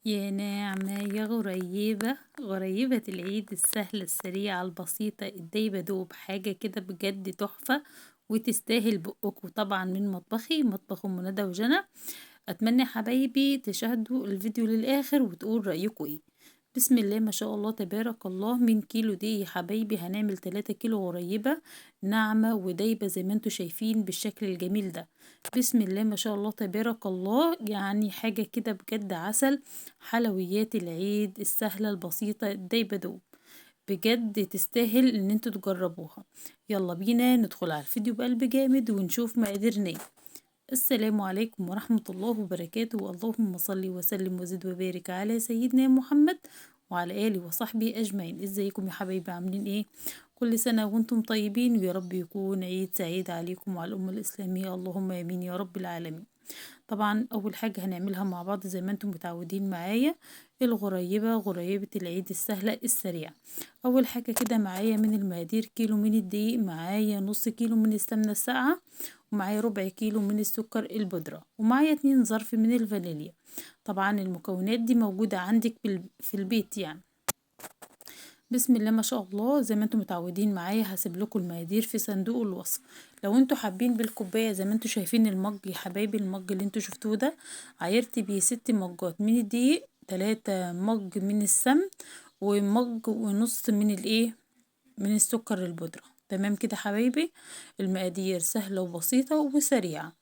يا ناعمة يا غريبة غريبة العيد السهلة السريعة البسيطة الدايبة دوب حاجة كده بجد تحفة وتستاهل بقك. وطبعا من مطبخي مطبخ ام ندى وجنى. اتمنى يا حبايبي تشاهدوا الفيديو للاخر وتقول رأيكم ايه. بسم الله ما شاء الله تبارك الله. من كيلو دي يا حبايبي هنعمل 3 كيلو غريبة ناعمة ودايبة زي ما انتوا شايفين بالشكل الجميل ده. بسم الله ما شاء الله تبارك الله، يعني حاجة كده بجد عسل. حلويات العيد السهلة البسيطة الدايبة دوب بجد تستاهل ان انتوا تجربوها. يلا بينا ندخل على الفيديو بقلب جامد ونشوف مقاديرنا إيه. السلام عليكم ورحمة الله وبركاته، اللهم صل وسلم وزد وبارك على سيدنا محمد وعلى آله وصحبه أجمعين. ازيكم يا حبايبي عاملين ايه؟ كل سنة وانتم طيبين ويا رب يكون عيد سعيد عليكم وعلى الأمة الإسلامية، اللهم آمين يا رب العالمين. طبعا اول حاجة هنعملها مع بعض زي ما انتم متعودين معايا غريبة العيد السهلة السريعة. اول حاجة كده معايا من المقادير: كيلو من الدقيق، معايا نص كيلو من السمنة الساقعة، ومعايا ربع كيلو من السكر البودرة، ومعايا 2 ظرف من الفانيليا. طبعا المكونات دي موجودة عندك في البيت يعني. بسم الله ما شاء الله، زي ما انتم متعودين معايا هسيب لكم المقادير في صندوق الوصف. لو انتوا حابين بالكوبايه زي ما انتوا شايفين المج يا حبايبي، المج اللي انتوا شفتوه ده عايرت بيه 6 مجات من الدقيق، 3 مج من السمن، ومج ونص من من السكر البودرة. تمام كده حبايبي. المقادير سهلة وبسيطة وسريعة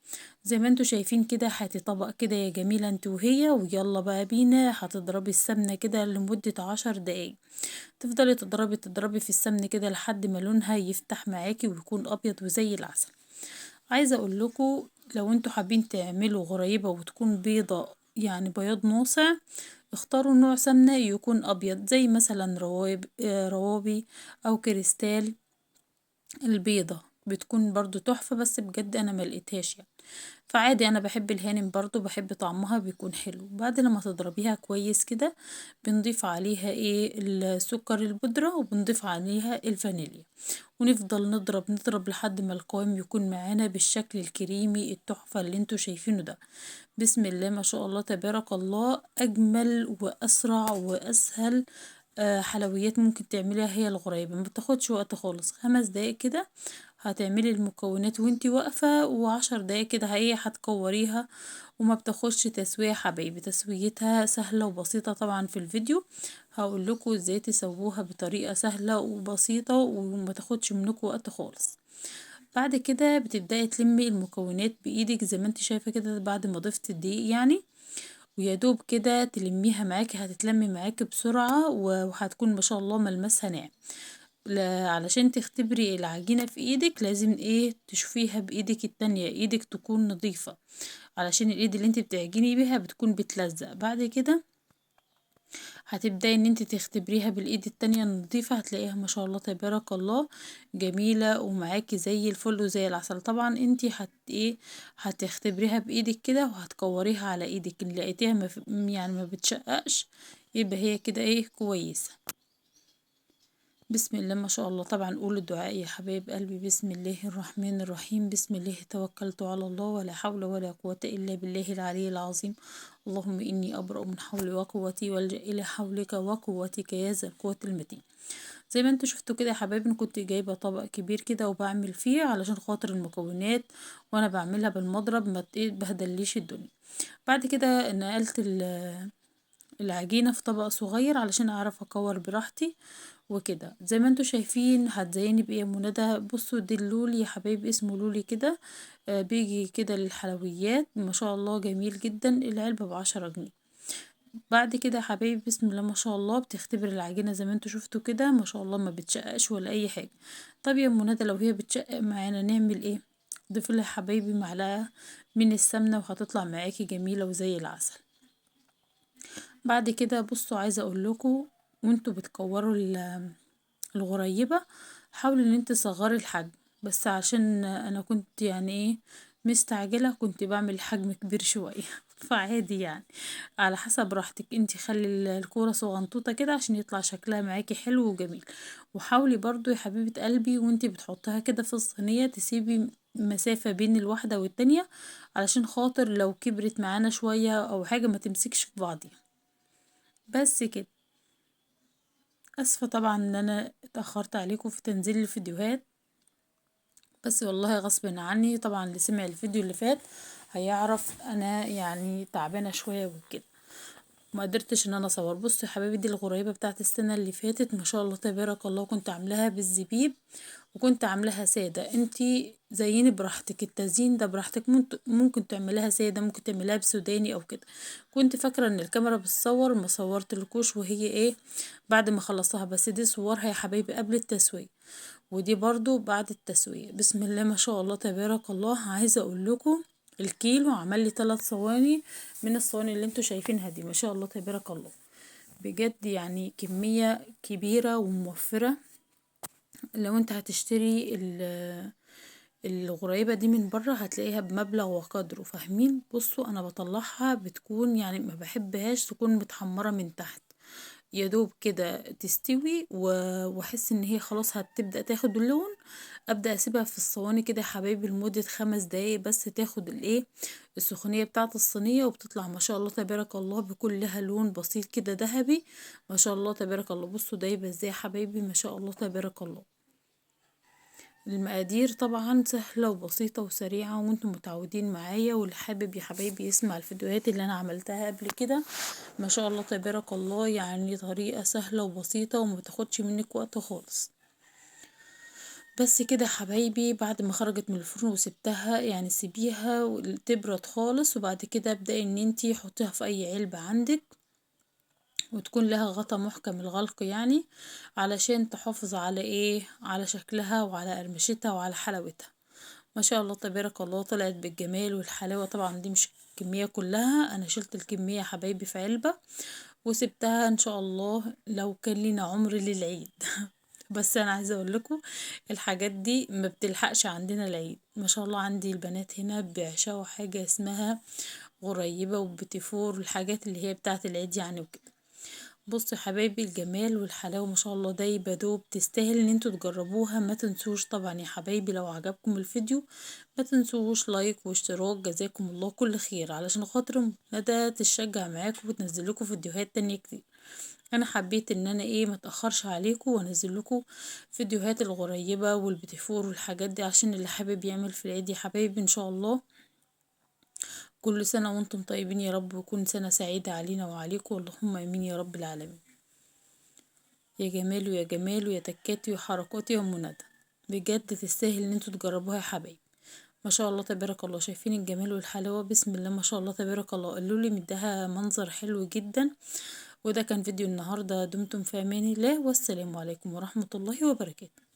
زي ما انتوا شايفين كده. هاتي طبق كده يا جميلة انت وهي، ويلا بقى بينا هتضربي السمنة كده لمدة 10 دقايق. تفضلي تضربي في السمن كده لحد ما لونها يفتح معاكي ويكون ابيض وزي العسل. عايزة اقول لكم لو انتوا حابين تعملوا غريبة وتكون بيضة يعني بياض ناصع، اختاروا نوع سمنة يكون ابيض زي مثلا روابي او كريستال. البيضة بتكون برضو تحفة، بس بجد انا ملقتهاش يعني. فعادي انا بحب الهانم برضو، بحب طعمها بيكون حلو. بعد لما تضربيها كويس كده بنضيف عليها السكر البودرة وبنضيف عليها الفانيليا، ونفضل نضرب لحد ما القوام يكون معانا بالشكل الكريمي التحفة اللي انتوا شايفينه ده. بسم الله ما شاء الله تبارك الله، اجمل واسرع واسهل حلويات ممكن تعمليها هي الغريبة. ما بتاخدش وقت خالص، 5 دقايق كده هتعملي المكونات وانتي واقفة، و10 دقايق كده هي هتكوريها. وما بتاخدش تسوية حبايبي، تسويتها سهلة وبسيطة. طبعا في الفيديو هقول لكم ازاي تسووها بطريقة سهلة وبسيطة وما تاخدش منكم وقت خالص. بعد كده بتبدأي تلمي المكونات بإيدك زي ما انت شايفة كده بعد ما ضفت الدقيق يعني، ويا دوب كده تلميها معاكي، هتتلمي معاكي بسرعة وهتكون ما شاء الله ملمسها ناعم. علشان تختبري العجينة في ايدك لازم تشوفيها بايدك التانية، ايدك تكون نظيفة علشان الايد اللي انت بتعجني بيها بتكون بتلزق. بعد كده هتبداي ان انت تختبريها بالايد التانية النظيفة، هتلاقيها ما شاء الله تبارك الله جميلة ومعاكي زي الفل وزي العسل. طبعا انت هتختبريها بايدك كده وهتكوريها على ايدك، ان لقيتيها يعني ما بتشققش يبقى هي كده كويسة. بسم الله ما شاء الله. طبعا قولوا الدعاء يا حبايب قلبي: بسم الله الرحمن الرحيم، بسم الله توكلت على الله ولا حول ولا قوة إلا بالله العلي العظيم. اللهم إني أبرأ من حولي وقوتي والجأ إلى حولك وقوتك يا ذا القوة المتين. زي ما انتوا شفتوا كده يا حبايبي، انا كنت جايبة طبق كبير كده وبعمل فيه علشان خاطر المكونات وانا بعملها بالمضرب ما تبهدليش الدنيا. بعد كده نقلت العجينة في طبق صغير علشان اعرف اكور براحتي وكده. زي ما انتوا شايفين هتزيني بايه يا منى؟ بصوا دي اللولي يا حبايبي، اسمه لولي كده. بيجي كده للحلويات ما شاء الله جميل جدا، العلبة ب10 جنيه. بعد كده يا حبايبي بسم الله ما شاء الله بتختبر العجينة زي ما انتوا شفتوا كده ما شاء الله ما بتشققش ولا اي حاجة. طب يا منى لو هي بتشقق معانا نعمل ايه؟ ضيف لها يا حبايبي معلقة من السمنة وهتطلع معاكي جميلة وزي العسل. بعد كده بصوا عايزة اقول لكم وانتوا بتكوروا الغريبة حاولي ان انت تصغري الحجم، بس عشان انا كنت يعني مستعجلة كنت بعمل حجم كبير شوية فعادي يعني، على حسب راحتك انت. خلي الكورة صغنطوطة كده عشان يطلع شكلها معاكي حلو وجميل. وحاولي برضو يا حبيبة قلبي وانت بتحطها كده في الصينية تسيبي مسافة بين الواحدة والتانية علشان خاطر لو كبرت معانا شوية او حاجة ما تمسكش في بعضها. بس كده. اسفة طبعا ان انا اتأخرت عليكم في تنزيل الفيديوهات، بس والله غصب عني. طبعا اللي سمع الفيديو اللي فات هيعرف انا يعني تعبانة شوية وكده، ما قدرتش ان انا اصور. بصوا يا حبايبي، دي الغريبة بتاعت السنة اللي فاتت، ما شاء الله تبارك الله، كنت عاملاها بالزبيب وكنت عاملاها سادة. انتي زيني براحتك، التزيين ده براحتك، ممكن تعملها سادة، ممكن تعملها بسوداني او كده. كنت فاكرة ان الكاميرا بتصور، ما صورتلكوش وهي ايه بعد ما خلصتها. بس دي صورها يا حبايبي قبل التسوية، ودي برضو بعد التسوية. بسم الله ما شاء الله تبارك الله. عايزة اقول لكم الكيلو عمل لي 3 صواني من الصواني اللي انتوا شايفينها دي، ما شاء الله تبارك الله. بجد يعني كمية كبيرة وموفرة. لو انت هتشتري الغريبة دي من بره هتلاقيها بمبلغ وقدره، فاهمين؟ بصوا انا بطلعها بتكون يعني ما بحبهاش تكون متحمرة من تحت، يا دوب كده تستوي واحس ان هي خلاص هتبدأ تاخد اللون. ابدأ اسيبها في الصواني كده يا حبايبي لمدة 5 دقايق بس، تاخد الايه السخونية بتاعة الصينية، وبتطلع ما شاء الله تبارك الله بيكون لها لون بسيط كده ذهبي. ما شاء الله تبارك الله. بصوا دايبة ازاي يا حبايبي، ما شاء الله تبارك الله. المقادير طبعا سهلة وبسيطة وسريعة وانتم متعودين معايا، واللي حابب يا حبايبي يسمع الفيديوهات اللي انا عملتها قبل كده، ما شاء الله تبارك الله، يعني طريقة سهلة وبسيطة وما بتاخدش منك وقت خالص. بس كده يا حبايبي، بعد ما خرجت من الفرن وسبتها يعني سيبيها تبرد خالص، وبعد كده ابدأ ان انتي حطيها في اي علبة عندك، وتكون لها غطا محكم الغلق يعني، علشان تحافظ على ايه على شكلها وعلى قرمشتها وعلى حلاوتها. ما شاء الله تبارك الله طلعت بالجمال والحلاوة. طبعا دي مش الكمية كلها، انا شلت الكمية يا حبايبي في علبة وسبتها ان شاء الله لو كان لينا عمر للعيد. بس انا عايزه اقول لكم الحاجات دي ما بتلحقش عندنا العيد. ما شاء الله عندي البنات هنا بيعشقوا حاجه اسمها غريبه وبتيفور، الحاجات اللي هي بتاعه العيد يعني وكده. بصوا يا حبايبي الجمال والحلاوه ما شاء الله دايبه دوب، تستاهل ان انتوا تجربوها. ما تنسوش طبعا يا حبايبي لو عجبكم الفيديو ما تنسوش لايك واشتراك، جزاكم الله كل خير، علشان خاطر ندى تشجع معاكم وتنزل لكم فيديوهات تانية كتير. انا حبيت ان انا ايه ما اتاخرش عليكم وانزل لكم فيديوهات الغريبه والبتيفور والحاجات دي، عشان اللي حابب يعمل في العيد يا حبايبي ان شاء الله. كل سنه وانتم طيبين يا رب، ويكون سنه سعيده علينا وعليكم، اللهم امين يا رب العالمين. يا جمال ويا جمال ويا تكاتي وحركاتي يا ام ندى، بجد تستاهل ان انتوا تجربوها يا حبايبي. ما شاء الله تبارك الله. شايفين الجمال والحلاوه؟ بسم الله ما شاء الله تبارك الله. قالوا لي مدها منظر حلو جدا. وده كان فيديو النهارده. دمتم في امان الله، والسلام عليكم ورحمه الله وبركاته.